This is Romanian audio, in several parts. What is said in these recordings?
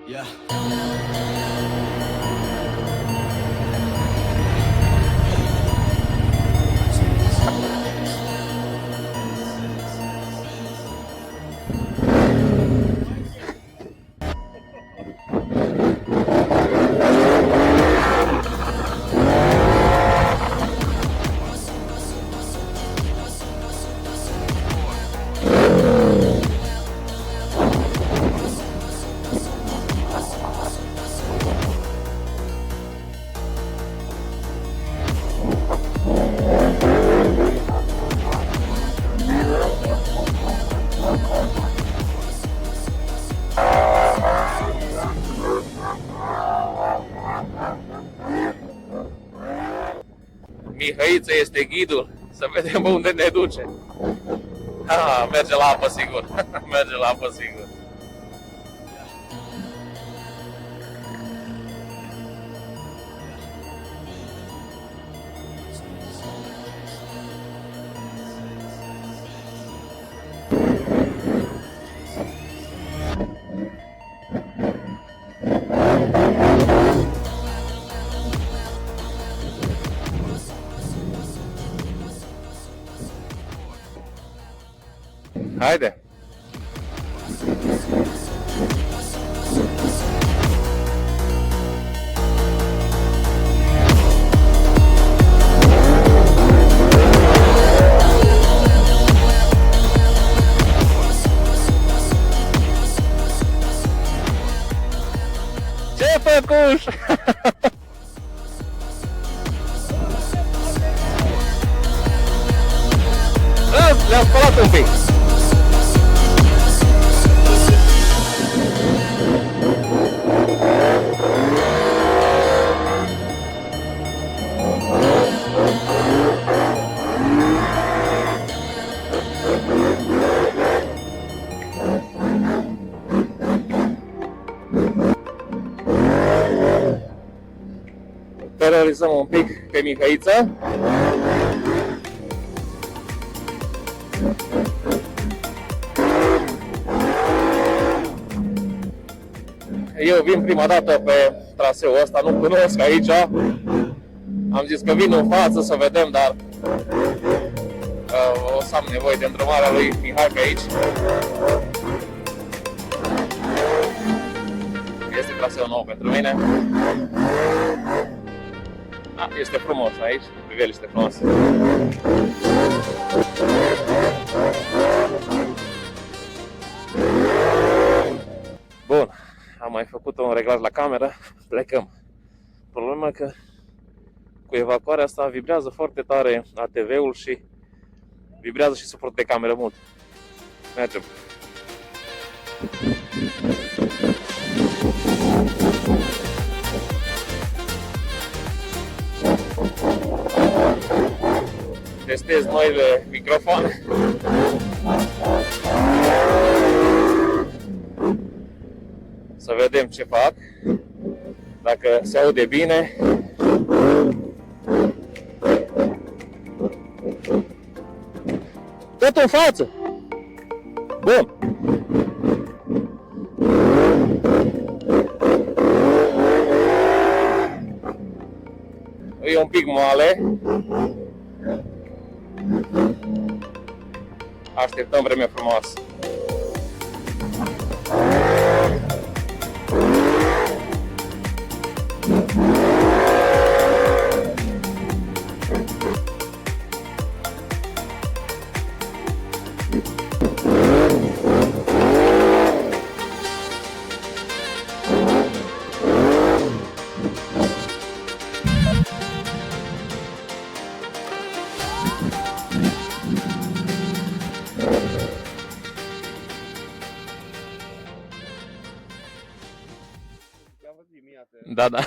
Yeah. Mihăiță este ghidul, să vedem unde ne duce. Merge la apă sigur, merge la apă sigur. Haide! Ce făcuș? Le-am spălat un pic. Terorizăm un pic pe Mihăiță. Eu vin prima dată pe traseul ăsta, nu cunosc aici. Am zis că vin în față să vedem, dar o să am nevoie de îndrumarea lui Mihai pe aici. Este traseul nou pentru mine. Este frumos aici, priveliște frumoasă. Bun, am mai făcut un reglaj la cameră, plecăm. Problema e că cu evacuarea asta vibrează foarte tare ATV-ul și vibrează și suportul de cameră mult. Mergem. Testez noile microfoane. Să vedem ce fac. Dacă se aude bine. Tot în față. Bun. E un pic moale. Așteptăm vreme frumoasă. Da, da.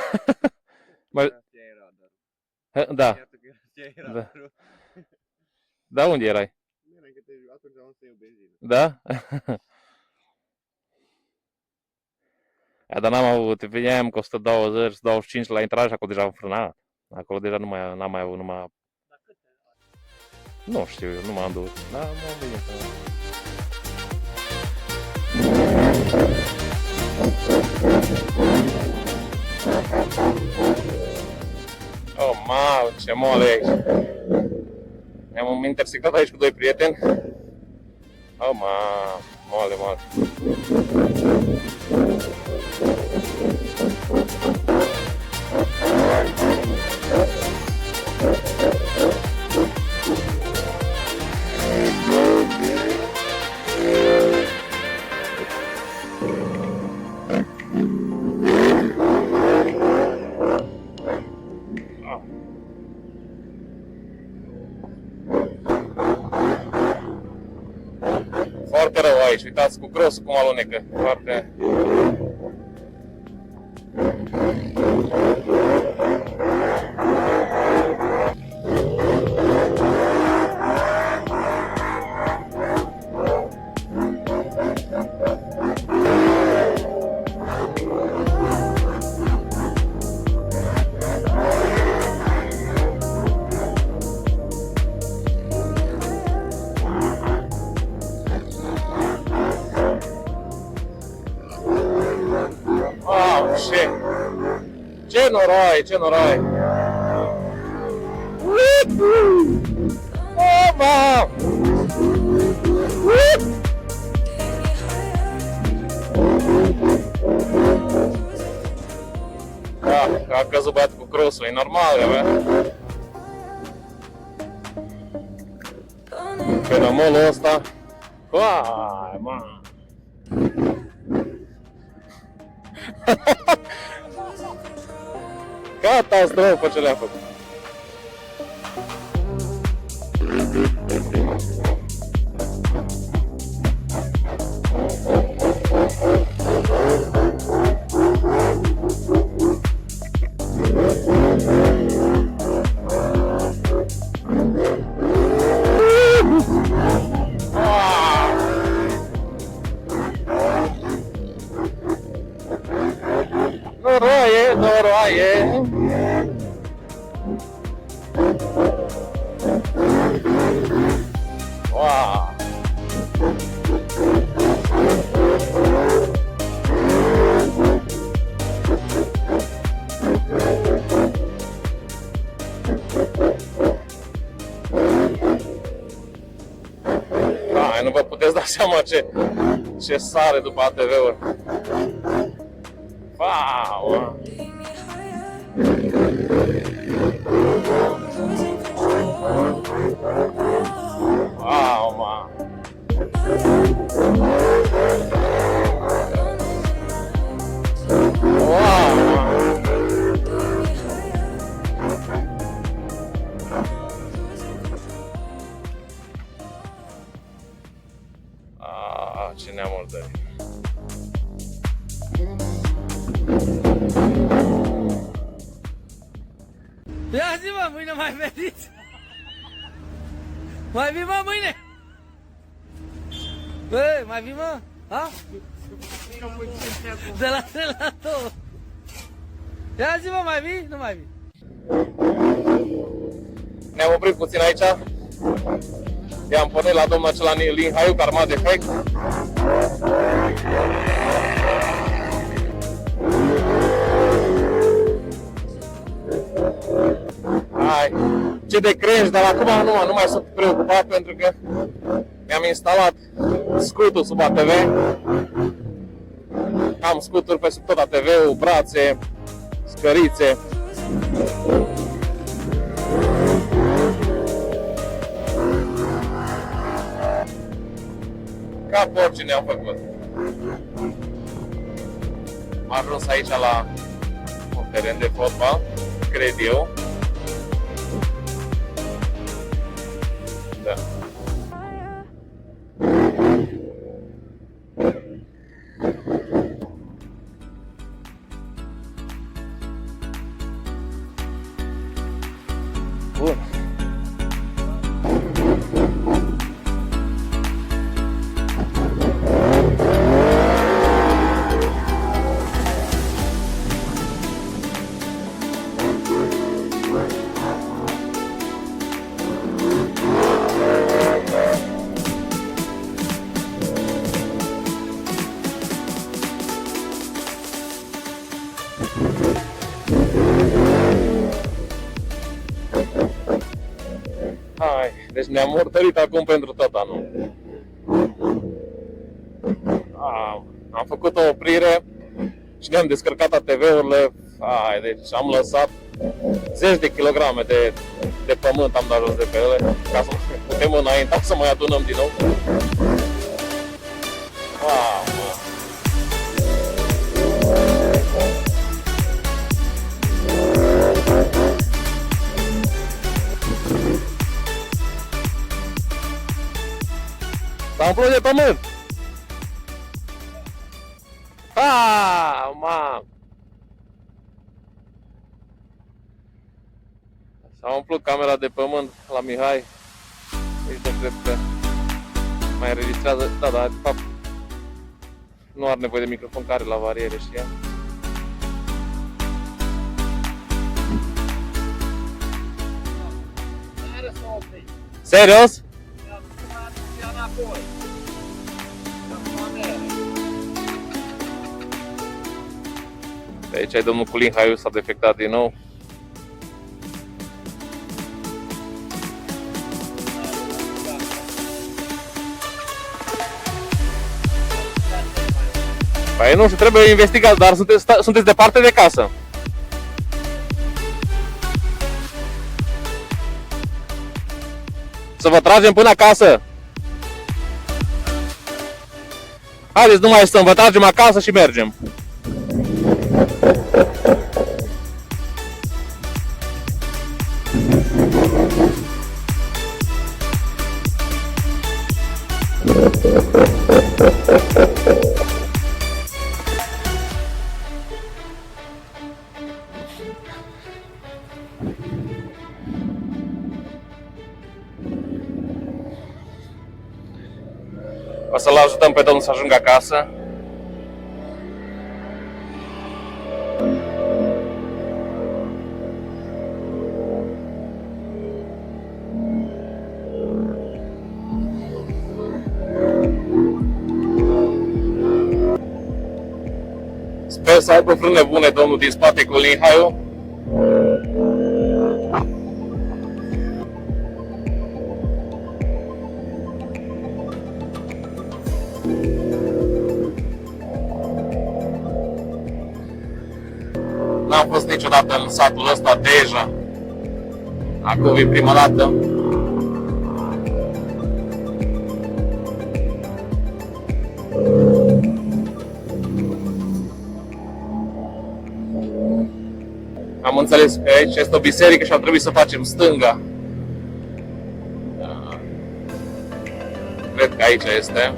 Da. Da. Da, unde erai? Da? Dar n-am avut, veneam cu 120, 25 la intrare și acolo deja am frânat. Acolo deja n-am mai avut numai... Nu știu, nu m-am dus. Da, m-am venit. ce moale e aici. Ne-am intersectat aici cu doi prieteni. Oh, moale. Foarte rău aici, uitați cu crosul cum alunecă, foarte... Ce noroi! Opa! A căzut băiatul cu crossul, e normal, bă? Fenomenul ăsta. Uai, mă! Catastrofă ce le-a făcut. Noroaie! Wow! Nu vă puteți da seama ce sare după ATV-uri. Wow! Wow, ma! Wow, ma! Ce neamuri de... Ia zi, mă, mâine mai veniți? Mai vii, mă, mâine? Bă, mai vii, mă? Ha? De la 3 la 2. Ia zi, mă, mai vii? Nu mai vii? Ne-am oprit puțin aici. I-am pornit la domnul acela Lin Haiu, care arma defect. Hai, ce de cringe, dar acum nu mai sunt preocupat pentru că mi-am instalat scutul sub ATV. Am scuturi pe sub tot ATV-ul, brațe, scărițe. Ca porci ne-am făcut. Am ajuns aici la un teren de fotbal, cred eu. Da. Bun. Deci ne-am murdărit acum pentru tot anul. Am făcut o oprire și ne-am descărcat ATV-urile. Deci am lăsat zeci de kilograme de pământ am dat jos de pe ele, ca să putem înainta să mai adunăm din nou. S-a umplut de pământ! Mamă! S-a umplut camera de pământ la Mihai. Deci nu cred că mai înregistrează. Da, dar de fapt nu are nevoie de microfon, care la variere și ea. Serios? De aici ai domnul Culin Haiu, s-a defectat din nou. Păi nu știu, trebuie investigat, dar sunteți departe de casă. Să vă tragem până acasă. Haideți, nu mai stăm, vă tragem acasă și mergem. O să-l ajutăm pe domnul să ajungă acasă. Sper să aibă frâne bune domnul din spate cu Lihaiu. N-am fost niciodată în satul ăsta deja. Acum vin prima dată. Am înțeles că aici este o biserică și ar trebui să facem stânga. Cred că aici este.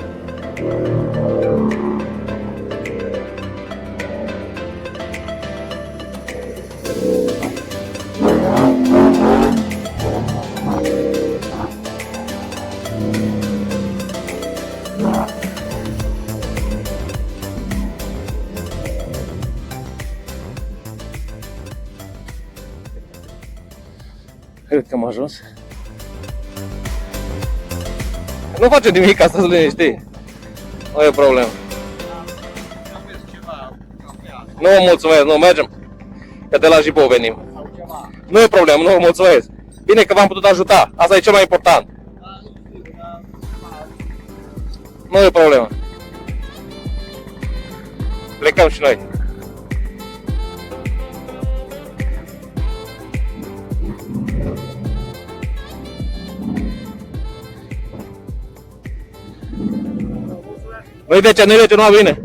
Cred că am ajuns. Nu facem nimic, asta să liniști. Nu e problemă. Nu vă mulțumesc, nu mergem. Că de la Jibou venim. Nu e problemă, nu vă mulțumesc. Bine că v-am putut ajuta, asta e cel mai important. Nu e problemă. Plecăm și noi. Nu-i de ce, nu-i de ce, nu vine.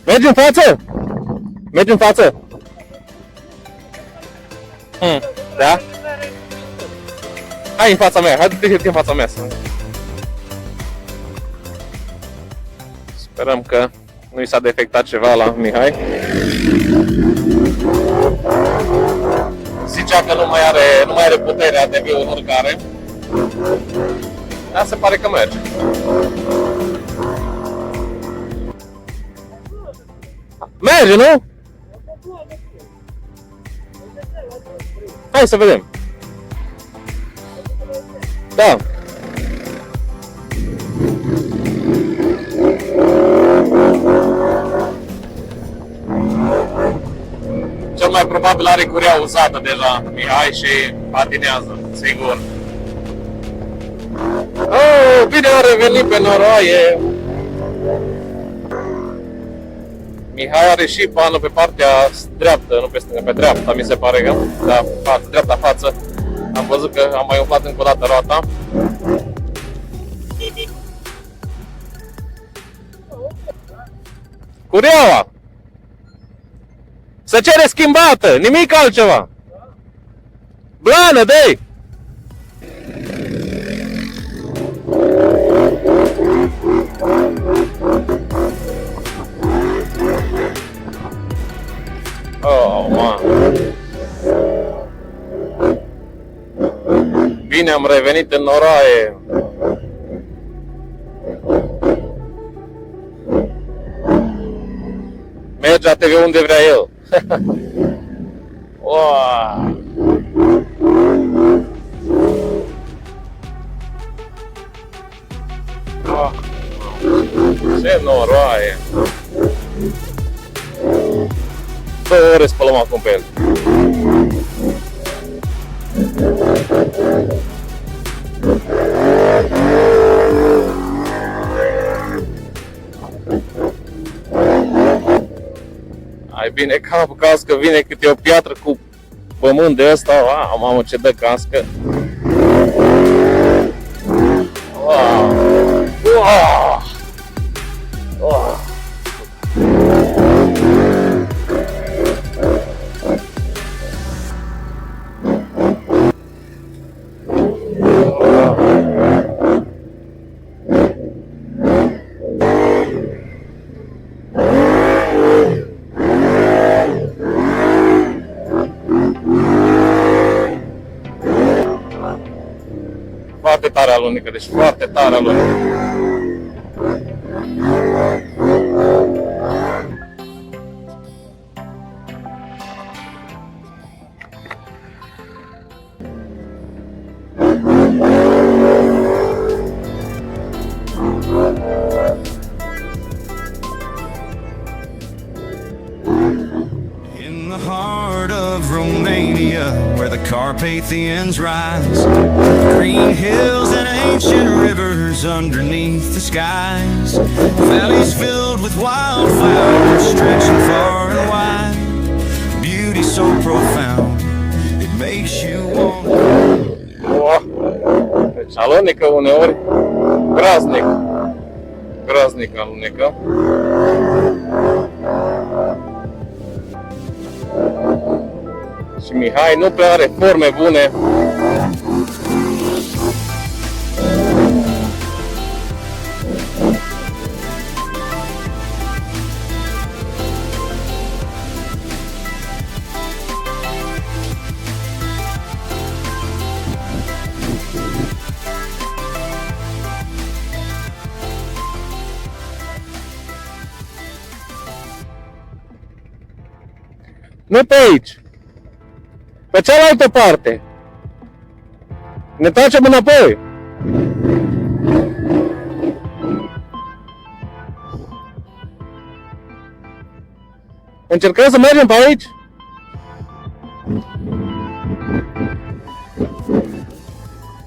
Mergi în față! Mergi în față! Da? Hai în fața mea, hai du-te în fața mea. Sperăm că nu i s-a defectat ceva la Mihai. Zicea că nu mai are putere ATV-ul în urcare. Dar se pare că merge. Merge, nu? Hai să vedem. Da. Cel mai probabil are curea uzată deja Mihai și patinează, sigur. Oh, bine a revenit pe noroaie. Mihai are și pană pe partea dreaptă, nu pe stânga, pe dreapta, mi se pare că, da, dreapta față. Am văzut că am mai umflat încă o dată roata. Cureaua! Se cere schimbată, nimic altceva. Blană, dă-i! Oh, man. Bine am revenit în noroaie. Merge ATV unde vrea el. Wow. Ce noroaie. 2 ore spălăm acum pe el. Ai bine capul, cască, vine câte o piatră cu pământ de ăsta. Wow, mamă, ce dă cască. Wow. Wow. Wow. Foarte tare alunecă, deci foarte tare alunecă. In the heart of Romania, where the Carpathians rise, green hills and ancient rivers underneath the skies, valleys filled with wildflowers stretching far and wide, beauty so profound it makes you want. Deci alunecă uneori graznic. Graznic alunecă. Și Mihai nu prea are forme bune. Nu pe aici. Pe cealaltă parte. Ne întoarcem înapoi. Încercăm să mergem pe aici.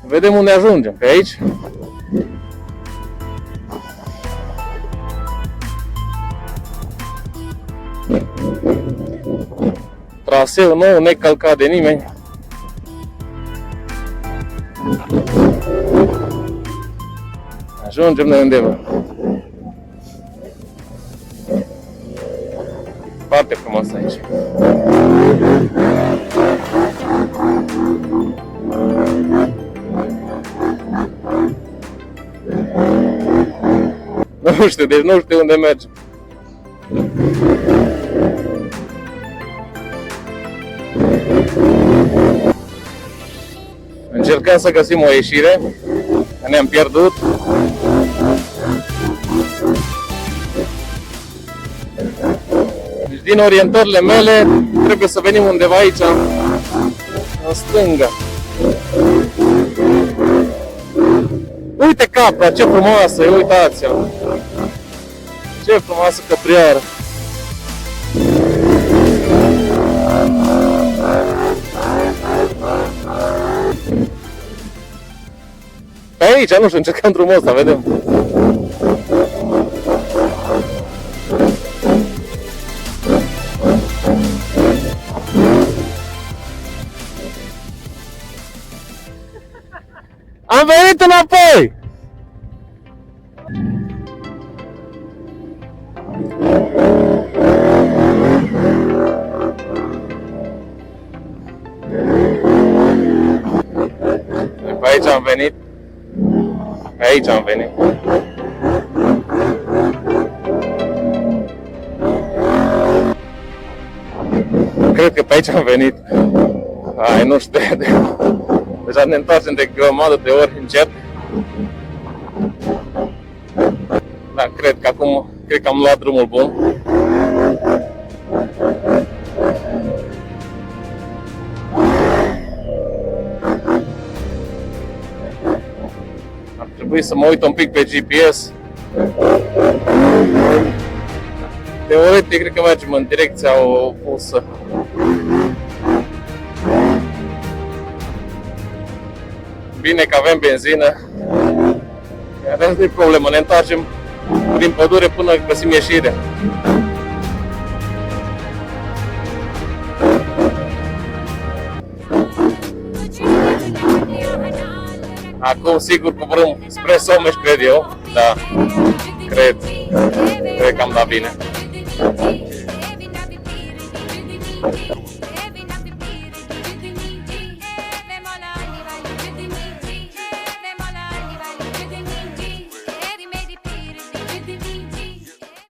Vedem unde ajungem. Pe aici. Traseu nou, necălcat de nimeni. Ajungem noi undeva. Foarte frumos aici. Nu știu, deci nu știu unde mergem. Încercăm să găsim o ieșire, ne-am pierdut. din orientările mele, trebuie să venim undeva aici, în stânga. Uite capra, ce frumoasă e, uitați-o! Ce frumoasă căprioară! Pe aici, nu știu, încercăm drumul ăsta, vedem. Am venit înapoi! Pe aici am venit. Pe aici am venit. Cred că pe aici am venit. Ai, nu știu. Deja ne întoarcem de grămadă de ori încet. Dar cred că acum am luat drumul bun. Ar trebui să mă uit un pic pe GPS. Teoretic, cred că mergem în direcția opusă. Bine că avem benzină. Asta nu e problemă, ne întoarcem prin pădure până găsim ieșire. Acum sigur coborâm spre Someș, cred eu. Da, cred că am dat bine.